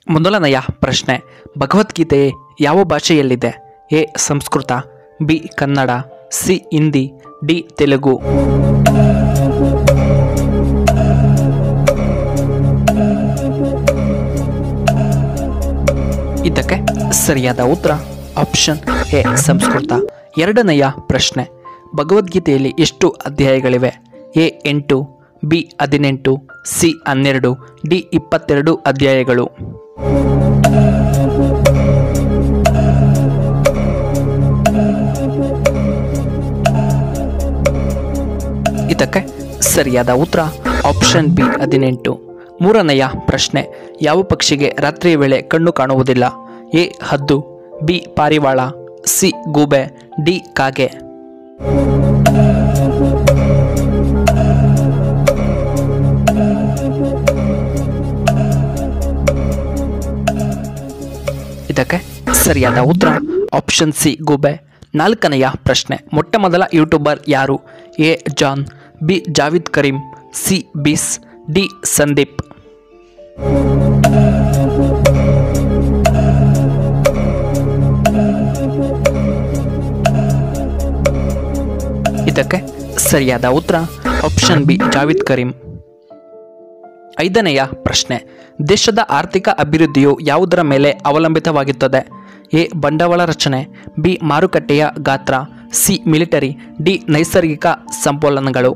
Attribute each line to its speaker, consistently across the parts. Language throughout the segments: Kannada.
Speaker 1: ಮೊದಲನೆಯ ಪ್ರಶ್ನೆ, ಭಗವದ್ಗೀತೆ ಯಾವ ಭಾಷೆಯಲ್ಲಿದೆ? A Sanskrit, B Kannada, C Hindi, D Telugu. ಇದಕ್ಕೆ ಸರಿಯಾದ ಉತ್ತರ ಆಪ್ಷನ್ ಎ ಸಂಸ್ಕೃತ. ಎರಡನೆಯ ಪ್ರಶ್ನೆ, ಭಗವದ್ಗೀತೆಯಲ್ಲಿ ಎಷ್ಟು ಅಧ್ಯಾಯಗಳಿವೆ? ಎ 8, ಬಿ 18, ಸಿ 12, ಡಿ 22 ಅಧ್ಯಾಯಗಳು. ಇದಕ್ಕೆ ಸರಿಯಾದ ಉತ್ತರ ಆಪ್ಷನ್ ಬಿ 18. ಮೂರನೆಯ ಪ್ರಶ್ನೆ, ಯಾವ ಪಕ್ಷಿಗೆ ರಾತ್ರಿಯ ವೇಳೆ ಕಣ್ಣು ಕಾಣುವುದಿಲ್ಲ? ಎ ಹದ್ದು, ಬಿ ಪಾರಿವಾಳ, ಸಿ ಗೂಬೆ, ಡಿ ಕಾಗೆ. ಇದಕ್ಕೆ ಸರಿಯಾದ ಉತ್ತರ ಆಪ್ಷನ್ ಸಿ ಗೂಬೆ. ನಾಲ್ಕನೆಯ ಪ್ರಶ್ನೆ, ಮೊಟ್ಟ ಮೊದಲ ಯೂಟ್ಯೂಬರ್ ಯಾರು? A John, B Javed Karim, C bees, D Sandeep. ಇದಕ್ಕೆ ಸರಿಯಾದ ಉತ್ತರ ಆಪ್ಷನ್ ಬಿ ಜಾವಿದ್ ಕರೀಂ. ಐದನೆಯ ಪ್ರಶ್ನೆ, ದೇಶದ ಆರ್ಥಿಕ ಅಭಿವೃದ್ಧಿಯು ಯಾವುದರ ಮೇಲೆ ಅವಲಂಬಿತವಾಗಿರುತ್ತದೆ? ಎ ಬಂಡವಾಳ ರಚನೆ, ಬಿ ಮಾರುಕಟ್ಟೆಯ ಗಾತ್ರ, ಸಿ ಮಿಲಿಟರಿ, ಡಿ ನೈಸರ್ಗಿಕ ಸಂಪನ್ಮೂಲಗಳು.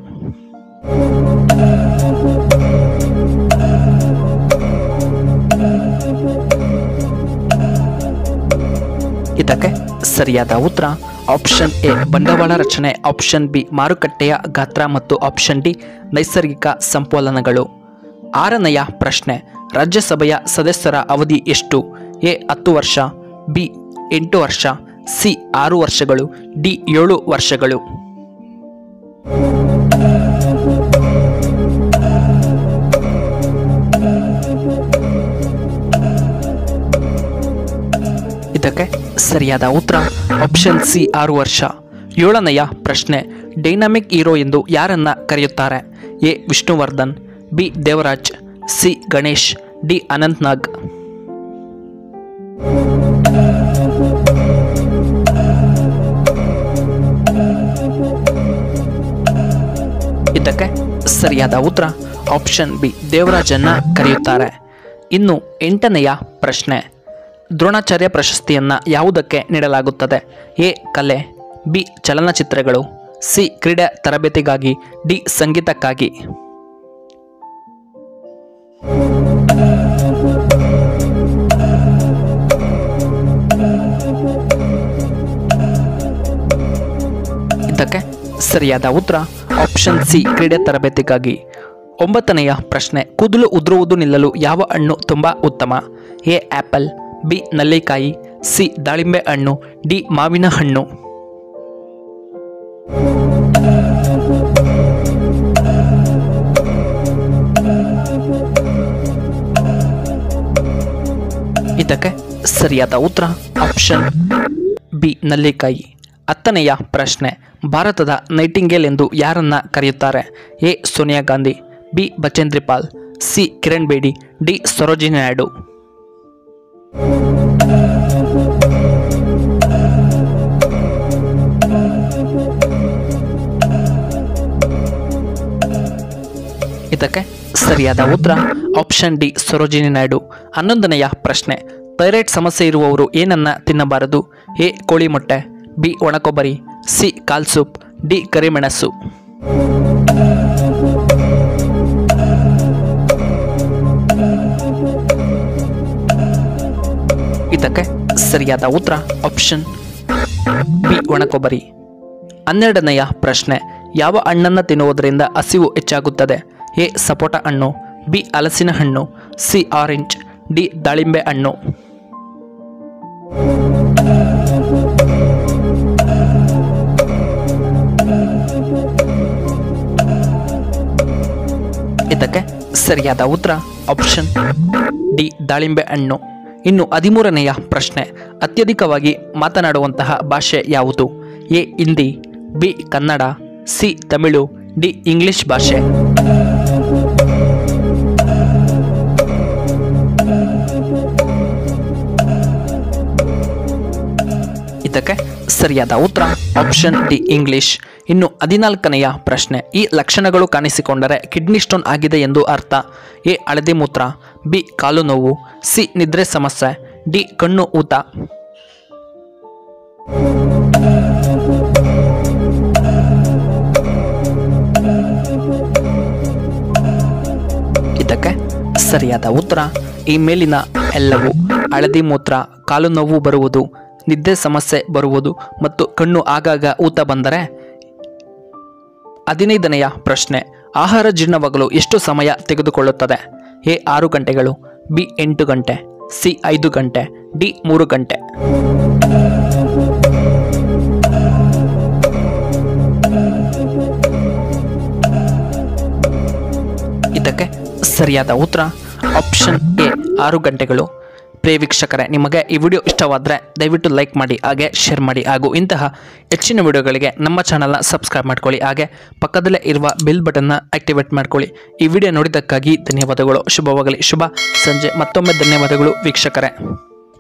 Speaker 1: ಇದಕ್ಕೆ ಸರಿಯಾದ ಉತ್ತರ ಆಪ್ಷನ್ ಎ ಬಂಡವಾಳ ರಚನೆ, ಆಪ್ಷನ್ ಬಿ ಮಾರುಕಟ್ಟೆಯ ಗಾತ್ರ ಮತ್ತು ಆಪ್ಷನ್ ಡಿ ನೈಸರ್ಗಿಕ ಸಂಪನ್ಮೂಲಗಳು. ಆರನೆಯ ಪ್ರಶ್ನೆ, ರಾಜ್ಯಸಭೆಯ ಸದಸ್ಯರ ಅವಧಿ ಎಷ್ಟು? ಎ 10 ವರ್ಷ, ಬಿ 8 ವರ್ಷ, ಸಿ 6 ವರ್ಷಗಳು, ಡಿ 7 ವರ್ಷಗಳು. ಇದಕ್ಕೆ ಸರಿಯಾದ ಉತ್ತರ ಆಪ್ಷನ್ ಸಿ 6 ವರ್ಷ. ಏಳನೆಯ ಪ್ರಶ್ನೆ, ಡೈನಾಮಿಕ್ ಹೀರೋ ಎಂದು ಯಾರನ್ನ ಕರೆಯುತ್ತಾರೆ? A Vishnuvardhan, B Devaraj, C Ganesh, D Anantnag. ಇದಕ್ಕೆ ಸರಿಯಾದ ಉತ್ತರ ಆಪ್ಷನ್ ಬಿ ದೇವರಾಜನ್ನ ಕರೆಯುತ್ತಾರೆ. ಇನ್ನು ಎಂಟನೆಯ ಪ್ರಶ್ನೆ, ದ್ರೋಣಾಚಾರ್ಯ ಪ್ರಶಸ್ತಿಯನ್ನು ಯಾವುದಕ್ಕೆ ನೀಡಲಾಗುತ್ತದೆ? ಎ ಕಲೆ, ಬಿ ಚಲನಚಿತ್ರಗಳು, ಸಿ ಕ್ರೀಡೆ ತರಬೇತಿಗಾಗಿ, ಡಿ ಸಂಗೀತಕ್ಕಾಗಿ. ಇದಕ್ಕೆ ಸರಿಯಾದ ಉತ್ತರ ಆಪ್ಷನ್ ಸಿ ಕ್ರೀಡೆ ತರಬೇತಿಗಾಗಿ. ಒಂಬತ್ತನೆಯ ಪ್ರಶ್ನೆ, ಕೂದಲು ಉದುರುವುದು ನಿಲ್ಲಲು ಯಾವ ಹಣ್ಣು ತುಂಬಾ ಉತ್ತಮ? ಎ ಆಪಲ್, ಬಿ ನಲ್ಲಿಕಾಯಿ, ಸಿ ದಾಳಿಂಬೆ ಹಣ್ಣು, ಡಿ ಮಾವಿನ ಹಣ್ಣು. ಇದಕ್ಕೆ ಸರಿಯಾದ ಉತ್ತರ ಆಪ್ಷನ್ ಬಿ ನಲ್ಲಿಕಾಯಿ. ಹತ್ತನೆಯ ಪ್ರಶ್ನೆ, ಭಾರತದ ನೈಟಿಂಗೇಲ್ ಎಂದು ಯಾರನ್ನ ಕರೆಯುತ್ತಾರೆ? A Sonia Gandhi, B Bachendri Pal, C Kiran Bedi, D Sarojini Naidu. ಇದಕ್ಕೆ ಸರಿಯಾದ ಉತ್ತರ ಆಪ್ಷನ್ ಡಿ ಸರೋಜಿನಿ ನಾಯ್ಡು. 11ನೆಯ ಪ್ರಶ್ನೆ, ಥೈರಾಯ್ಡ್ ಸಮಸ್ಯೆ ಇರುವವರು ಏನನ್ನ ತಿನ್ನಬಾರದು? ಎ ಕೋಳಿ ಮೊಟ್ಟೆ, ಬಿ ಒಣಕೊಬ್ಬರಿ, ಸಿ ಕಾಲ್ ಸೂಪ್, ಡಿ ಕರಿಮೆಣಸು. ಇದಕ್ಕೆ ಸರಿಯಾದ ಉತ್ತರ ಆಪ್ಷನ್ ಬಿ ಒಣಕೊಬ್ಬರಿ. 12ನೆಯ ಪ್ರಶ್ನೆ, ಯಾವ ಹಣ್ಣನ್ನು ತಿನ್ನುವುದರಿಂದ ಹಸಿವು ಹೆಚ್ಚಾಗುತ್ತದೆ? ಎ ಸಪೋಟ ಹಣ್ಣು, ಬಿ ಹಲಸಿನ ಹಣ್ಣು, ಸಿ ಆರೆಂಜ್, ಡಿ ದಾಳಿಂಬೆ ಹಣ್ಣು. ಇದಕ್ಕೆ ಸರಿಯಾದ ಉತ್ತರ ಆಪ್ಷನ್ ಡಿ ದಾಳಿಂಬೆ ಹಣ್ಣು. ಇನ್ನು 13ನೆಯ ಪ್ರಶ್ನೆ, ಅತ್ಯಧಿಕವಾಗಿ ಮಾತನಾಡುವಂತಹ ಭಾಷೆ ಯಾವುದು? A Hindi, B Kannada, C Tamil, D English ಭಾಷೆ. ಸರಿಯಾದ ಉತ್ತರ ಆಪ್ಷನ್ ಡಿ ಇಂಗ್ಲಿಷ್. ಇನ್ನು 14ನೆಯ ಪ್ರಶ್ನೆ, ಈ ಲಕ್ಷಣಗಳು ಕಾಣಿಸಿಕೊಂಡರೆ ಕಿಡ್ನಿ ಸ್ಟೋನ್ ಆಗಿದೆ ಎಂದು ಅರ್ಥ. ಎ ಹಳದಿ ಮೂತ್ರ, ಬಿ ಕಾಲು ನೋವು, ಸಿ ನಿದ್ರೆ ಸಮಸ್ಯೆ, ಡಿ ಕಣ್ಣು ಊತ. ಇದಕ್ಕೆ ಸರಿಯಾದ ಉತ್ತರ ಈ ಮೇಲಿನ ಎಲ್ಲವೂ. ಹಳದಿ ಮೂತ್ರ, ಕಾಲು ನೋವು ಬರುವುದು, ನಿದ್ದೆ ಸಮಸ್ಯೆ ಬರುವುದು ಮತ್ತು ಕಣ್ಣು ಆಗಾಗ ಊತ ಬಂದರೆ. 15ನೆಯ ಪ್ರಶ್ನೆ, ಆಹಾರ ಜೀರ್ಣವಾಗಲು ಎಷ್ಟು ಸಮಯ ತೆಗೆದುಕೊಳ್ಳುತ್ತದೆ. ಎ 6 ಗಂಟೆಗಳು, ಬಿ 8 ಗಂಟೆ, ಸಿ 5 ಗಂಟೆ, ಡಿ 3 ಗಂಟೆ. ಇದಕ್ಕೆ ಸರಿಯಾದ ಉತ್ತರ ಆಪ್ಷನ್ ಎ 6 ಗಂಟೆಗಳು. ಪ್ರಿಯ ವೀಕ್ಷಕರೇ, ನಿಮಗೆ ಈ ವಿಡಿಯೋ ಇಷ್ಟವಾದರೆ ದಯವಿಟ್ಟು ಲೈಕ್ ಮಾಡಿ, ಹಾಗೆ ಶೇರ್ ಮಾಡಿ, ಹಾಗೂ ಇಂತಹ ಹೆಚ್ಚಿನ ವಿಡಿಯೋಗಳಿಗೆ ನಮ್ಮ ಚಾನಲ್ನ ಸಬ್ಸ್ಕ್ರೈಬ್ ಮಾಡ್ಕೊಳ್ಳಿ, ಹಾಗೆ ಪಕ್ಕದಲ್ಲೇ ಇರುವ ಬೆಲ್ ಬಟನ್ನ ಆಕ್ಟಿವೇಟ್ ಮಾಡ್ಕೊಳ್ಳಿ. ಈ ವಿಡಿಯೋ ನೋಡಿದ್ದಕ್ಕಾಗಿ ಧನ್ಯವಾದಗಳು. ಶುಭವಾಗಲಿ. ಶುಭ ಸಂಜೆ. ಮತ್ತೊಮ್ಮೆ ಧನ್ಯವಾದಗಳು ವೀಕ್ಷಕರೇ.